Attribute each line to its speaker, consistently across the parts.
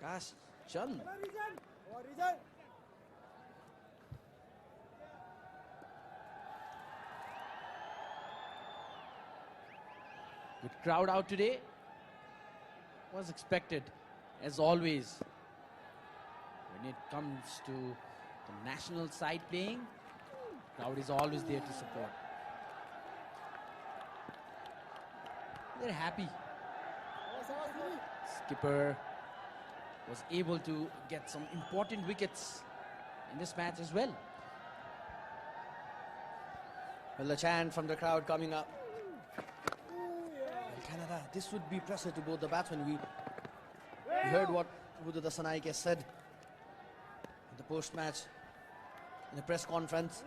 Speaker 1: Gosh, Chand. Good crowd out today. Was expected, as always. When it comes to the national side playing, crowd is always there to support. They're happy. Skipper was able to get some important wickets in this match as well.
Speaker 2: Well, the chant from the crowd coming up. Well, Canada, this would be pressure to both the batsmen. We heard what Udo Dasanaike said in the post-match, in the press conference.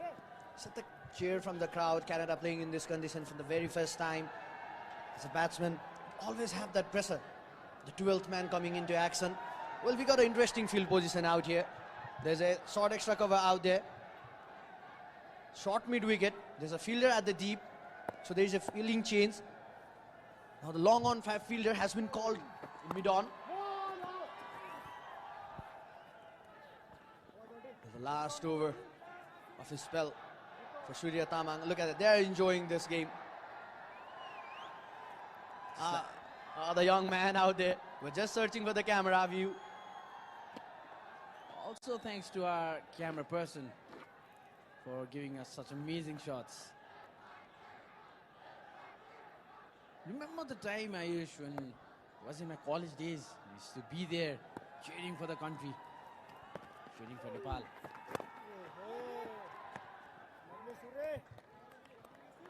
Speaker 2: Said the cheer from the crowd, Canada playing in this condition for the very first time. As a batsman, always have that pressure. The 12th man coming into action. Well, we got an interesting field position out here. There's a short extra cover out there. Short mid-wicket. There's a fielder at the deep. So there's a fielding change. Now the long on fielder has been called in mid-on. The last over of his spell for Surya Tamang. Look at it. They're enjoying this game. The young man out there. We're just searching for the camera view.
Speaker 1: Also thanks to our camera person for giving us such amazing shots. Remember the time, Ayush, when it was in my college days, I used to be there cheering for the country, cheering for Nepal.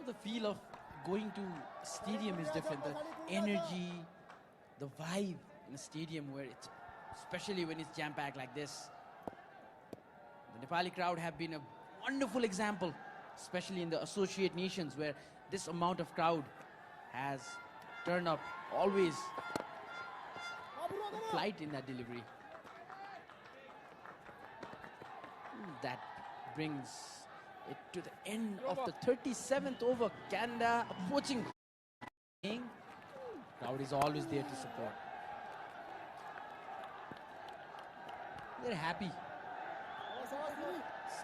Speaker 1: The feel of going to a stadium is different. The energy, the vibe in a stadium where it's, especially when it's jam-packed like this. The Nepali crowd have been a wonderful example, especially in the associate nations where this amount of crowd has turned up always a flight in that delivery. That brings it to the end of the 37th over. Canada approaching. Crowd is always there to support. They're happy.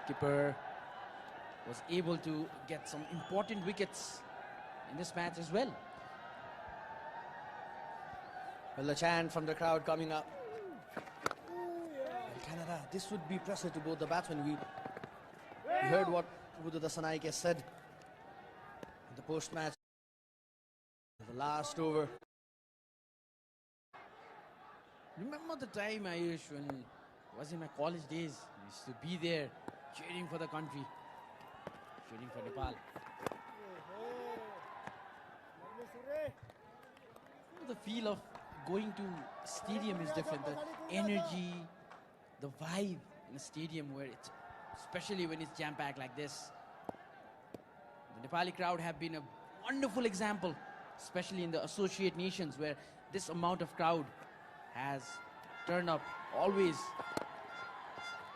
Speaker 1: Skipper was able to get some important wickets in this match as well.
Speaker 2: Well, the chant from the crowd coming up. Well, Canada, this would be pressure to both the batsmen. We heard what Udo Dasanaike said in the post-match. The last over.
Speaker 1: Remember the time, Ayush, when it was in my college days, I used to be there cheering for the country, cheering for Nepal. The feel of going to a stadium is different. The energy, the vibe in a stadium where it's, especially when it's jam-packed like this. The Nepali crowd have been a wonderful example, especially in the associate nations where this amount of crowd has turned up always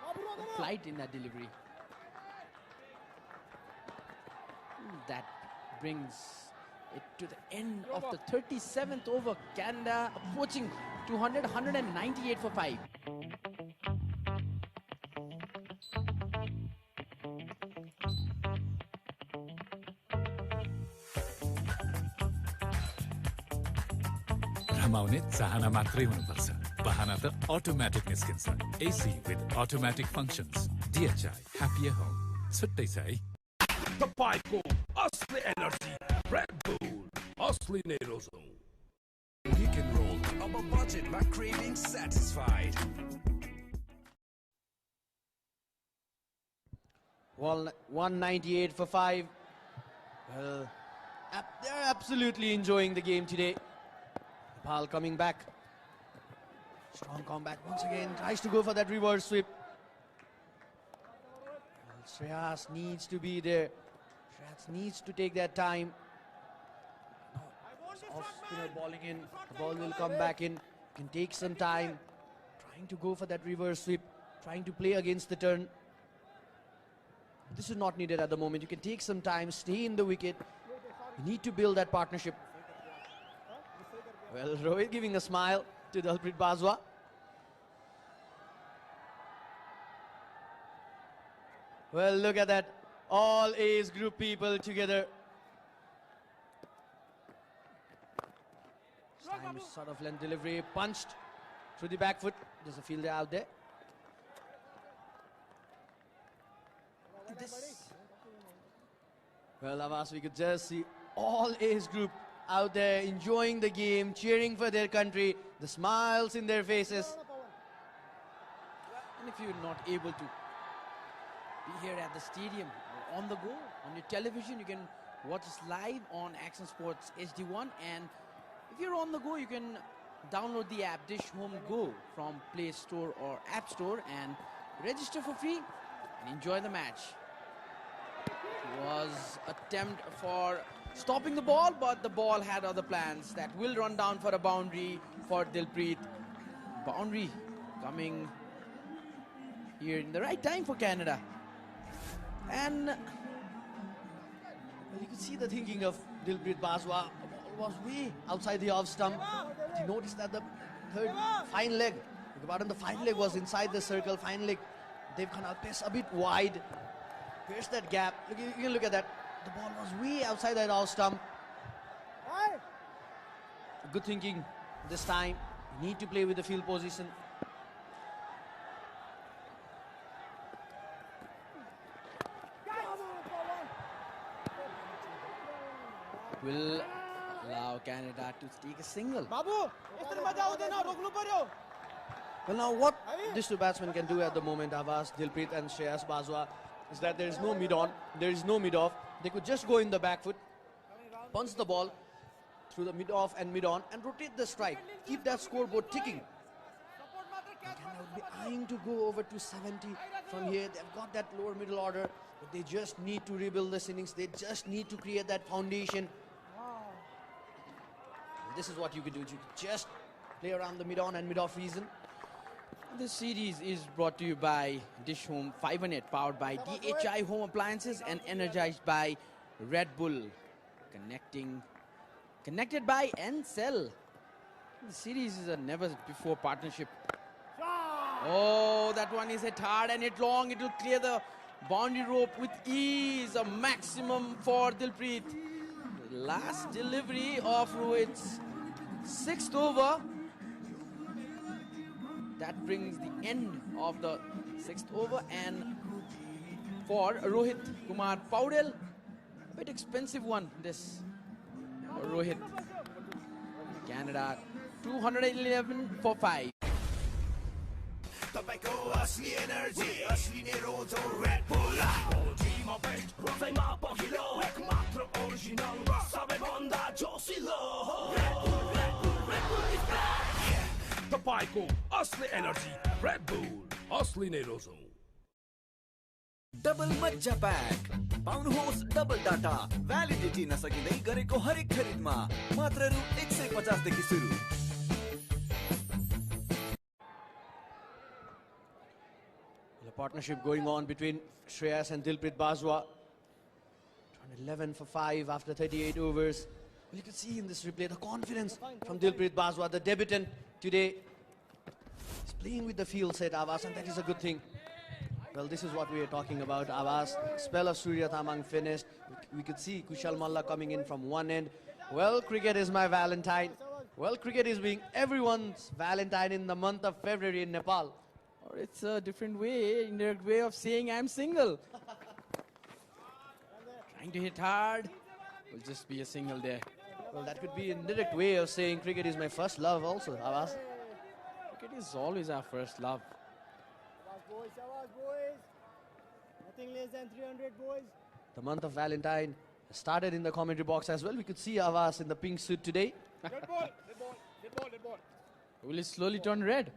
Speaker 1: a flight in that delivery. That brings it to the end of the 37th over. Canada approaching 200, 198 for 5.
Speaker 3: रमाउने चाहना मात्रै हुनुपर्छ बहाना त automatic निस्किन्छ AC with automatic functions DHI happier home छुट्टै छ है
Speaker 4: तपाईको असली एनर्जी Red Bull असली नेरोजो
Speaker 5: You can roll up a budget by craving satisfied.
Speaker 2: Well, 198 for 5. Well, they're absolutely enjoying the game today. Nepal coming back. Strong comeback once again. Tries to go for that reverse sweep. Well, Shreyas needs to be there. Shreyas needs to take that time. Off spinner balling in. The ball will come back in. Can take some time. Trying to go for that reverse sweep. Trying to play against the turn. This is not needed at the moment. You can take some time, stay in the wicket. You need to build that partnership. Well, Rohit giving a smile to Dalpreet Bajwa. Well, look at that. All age group people together. Time sort of length delivery, punched through the back foot. There's a fielder out there. Well, Abbas, we could just see all age group out there enjoying the game, cheering for their country, the smiles in their faces.
Speaker 1: And if you're not able to be here at the stadium or on the go, on your television, you can watch us live on Action Sports HD1. And if you're on the go, you can download the app Dish Home Go from Play Store or App Store and register for free and enjoy the match. Was attempt for stopping the ball, but the ball had other plans. That will run down for a boundary for Dilpreet. Boundary coming here in the right time for Canada. And
Speaker 2: Well, you could see the thinking of Dilpreet Bajwa. The ball was way outside the off stump. But he noticed that the third fine leg, the fine leg was inside the circle. Fine leg, Dev Khanal pressed a bit wide. Pierce that gap. Look, you can look at that. The ball was way outside that off stump. Good thinking this time. You need to play with the field position.
Speaker 1: will allow Canada to take a single.
Speaker 2: Well, now what these two batsmen can do at the moment, Abbas, Dilpreet and Shreyas Bajwa, is that there is no mid-on, there is no mid-off. They could just go in the back foot, punch the ball through the mid-off and mid-on and rotate the strike. Keep that scoreboard ticking. And Canada would be eyeing to go over to 70 from here. They've got that lower middle order, but they just need to rebuild this innings. They just need to create that foundation. And this is what you could do. You could just play around the mid-on and mid-off region.
Speaker 1: This series is brought to you by Dish Home 500, powered by DHI Home Appliances and energized by Red Bull. Connected by Encel. The series is a never-before partnership. Oh, that one is hit hard and hit long. It will clear the boundary rope with ease. A maximum for Dilpreet. The last delivery of Rohit's sixth over. That brings the end of the sixth over, and for Rohit Kumar Paudel, a bit expensive one this for Rohit. Canada 211 for 5.
Speaker 5: तपाईको असली energy असली नै रोज red bull टिममा best रोजैमा पहिलो एक मात्र original सबैभन्दा जोसिलो red bull is back
Speaker 4: तपाईँको असली एनर्जी रेड बुल असली नै रोजौ
Speaker 6: डबल मज्जा प्याक पाउनुहोस् डबल डाटा भ्यालिडिटी नसकिँदै गरेको हरेक खरिदमा मात्र रु 150 देखि सुरु।
Speaker 2: The partnership going on between Shreyas and Dilpreet Bajwa. 11 for 5 after 38 overs. Well, you can see in this replay the confidence from Dilpreet Bajwa, the debutant today. He's playing with the field set, Abbas, and that is a good thing. Well, this is what we are talking about, Abbas. Spell of Surya Thamang finished. We could see Kushal Malla coming in from one end. Well, cricket is my Valentine. Well, cricket is being everyone's Valentine in the month of February in Nepal.
Speaker 1: Or it's a different way, indirect way of saying I'm single. Trying to hit hard, will just be a single there.
Speaker 2: Well, that could be an indirect way of saying cricket is my first love also, Abbas.
Speaker 1: Cricket is always our first love.
Speaker 7: Boys. Nothing less than 300, boys.
Speaker 2: The month of Valentine has started in the commentary box as well. We could see Abbas in the pink suit today.
Speaker 7: Dead ball.
Speaker 1: Will it slowly turn red?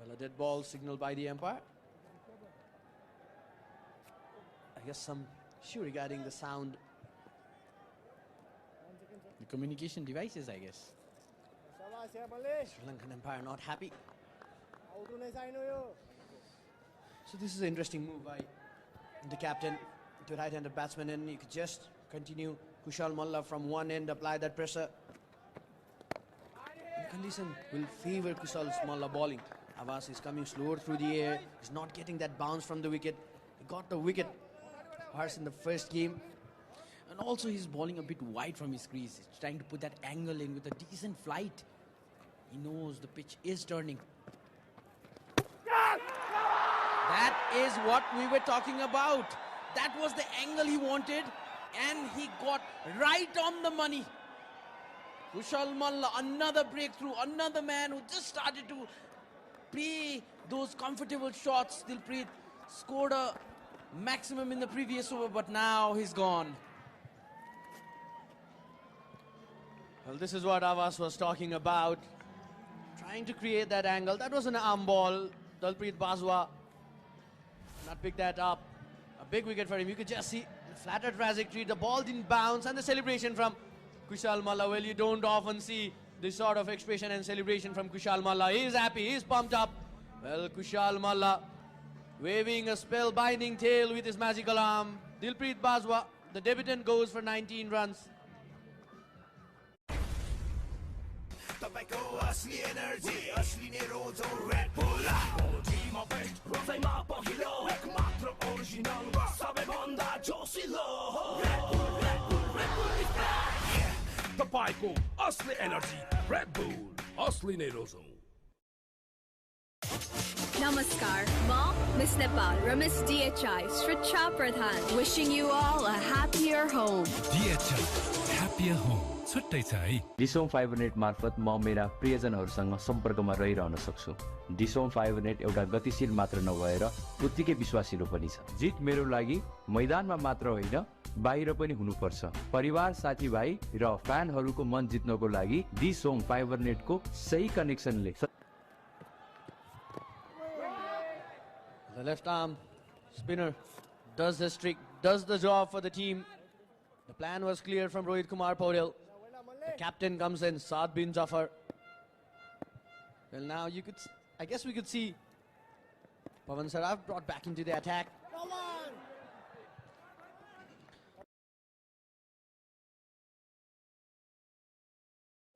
Speaker 2: Well, a dead ball signaled by the umpire. I guess some issue regarding the sound.
Speaker 1: The communication devices, I guess.
Speaker 2: Sri Lankan umpire not happy. So this is an interesting move by the captain to right-handed batsman, and you could just continue Kushal Malla from one end, apply that pressure. condition will favor Kushal Malla bowling. Abbas is coming slower through the air. He's not getting that bounce from the wicket. He got the wicket harsh in the first game.
Speaker 1: And also he's bowling a bit wide from his crease. He's trying to put that angle in with a decent flight. He knows the pitch is turning. That is what we were talking about. That was the angle he wanted, and he got right on the money. Kushal Malla, another breakthrough, another man who just started to play those comfortable shots. Dilpreet scored a maximum in the previous over, but now he's gone.
Speaker 2: Well, this is what Abbas was talking about. Trying to create that angle. That was an arm ball. Dalpreet Bajwa not picked that up. A big wicket for him. You could just see the flatter trajectory. The ball didn't bounce, and the celebration from Kushal Malla. Well, you don't often see this sort of expression and celebration from Kushal Malla. He's happy. He's pumped up. Well, Kushal Malla waving a spellbinding tail with his magical arm. Dilpreet Bajwa, the debutant, goes for 19 runs.
Speaker 5: तपाईको असली energy असली नै रोजो red bull बडीमा best हृदयमा पहिलो एक मात्र original सबैभन्दा जोसिलो रेड बुल इज ब्याक
Speaker 4: तपाईँको असली एनर्जी रेड बुल असली नै रोजो
Speaker 8: Namaskar, Ma, Miss Nepal, Ramesh DHI, Sricha Pradhan, wishing you all a happier home.
Speaker 3: DHI, happier home. छुट्टै छ है।
Speaker 9: डिसोम फाइबर नेट मार्फत म मेरा प्रियजनहरूसँग सम्पर्कमा रहिरहन सक्छु। डिसोम फाइबर नेट एउटा गतिशील मात्र नभएर उत्तिकै विश्वासिलो पनि छ। जित मेरो लागि मैदानमा मात्र होइन बाहिर पनि हुनुपर्छ। परिवार, साथीभाइ र फ्यानहरूको मन जित्नको लागि डिसोम फाइबर नेटको सही कनेक्सनले
Speaker 2: The left arm spinner does his trick, does the job for the team. The plan was clear from Rohit Kumar Paudel. The captain comes in, Saad bin Jafar. Well, now you could, I guess we could see Pawan Saraf brought back into the attack.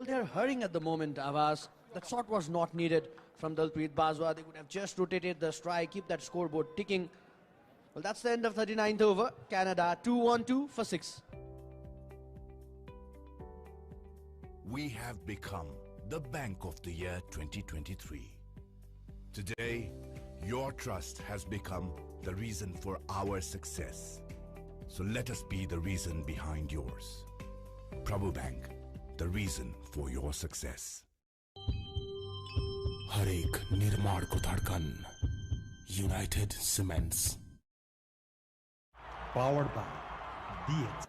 Speaker 2: They're hurrying at the moment, Abbas. That shot was not needed from Dalpreet Bajwa. They could have just rotated the strike, keep that scoreboard ticking. Well, that's the end of 39th over. Canada 2-1-2 for 6.
Speaker 10: We have become the Bank of the Year 2023. Today, your trust has become the reason for our success. So let us be the reason behind yours. Prabhu Bank, the reason for your success.
Speaker 5: हरेक निर्माणको धड्कन United Cements.
Speaker 11: Powered by DH.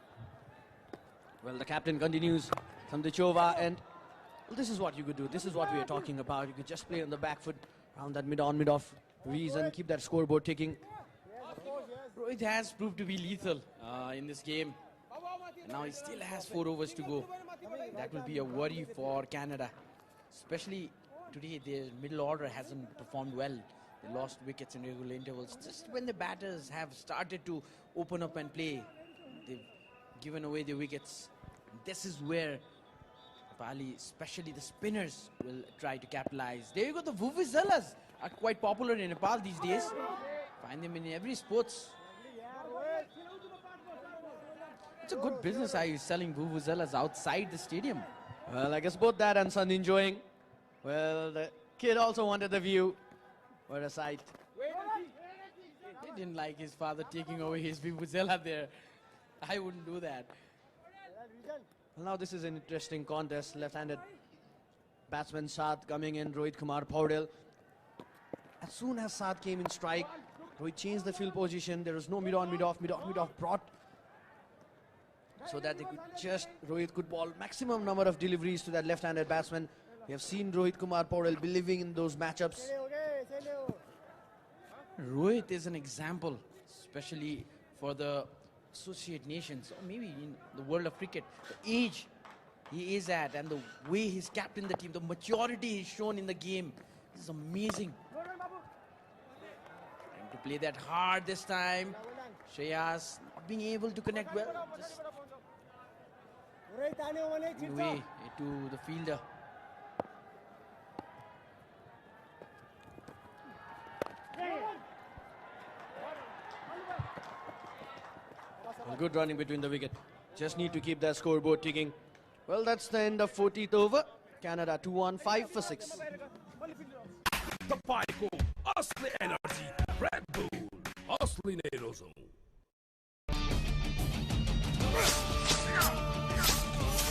Speaker 2: Well, the captain continues from the Chova, and well, this is what you could do. This is what we are talking about. You could just play on the back foot around that mid-on, mid-off reason, keep that scoreboard ticking.
Speaker 1: Rohit has proved to be lethal in this game. And now he still has 4 overs to go. That will be a worry for Canada. Especially today, their middle order hasn't performed well. They lost wickets in regular intervals. Just when the batters have started to open up and play, they've given away the wickets. This is where Bali, especially the spinners, will try to capitalize. There you go, the vuvuzelas are quite popular in Nepal these days. Find them in every sports. It's a good business, are you selling vuvuzelas outside the stadium?
Speaker 2: Well, I guess both Dad and son enjoying. Well, the kid also wanted the view. What a sight.
Speaker 1: He didn't like his father taking away his vuvuzela there. I wouldn't do that.
Speaker 2: Well, now this is an interesting contest. Left-handed batsman Saad coming in, Rohit Kumar Paudel. As soon as Saad came in strike, Rohit changed the field position. There was no mid-on, mid-off, mid-on, mid-off brought so that they could just, Rohit could ball maximum number of deliveries to that left-handed batsman. We have seen Rohit Kumar Paudel believing in those matchups.
Speaker 1: Rohit is an example, especially for the associate nations, or maybe in the world of cricket. The age he is at and the way he's captained the team, the maturity he's shown in the game is amazing. Trying to play that hard this time. Shreyas not being able to connect well. Just way to the fielder.
Speaker 2: Good running between the wicket. Just need to keep that scoreboard ticking. Well, that's the end of 40th over. Canada 2-1, 5 for 6.
Speaker 4: Tapay ko, Asli Energy, Red Bull, Asli Nerozone.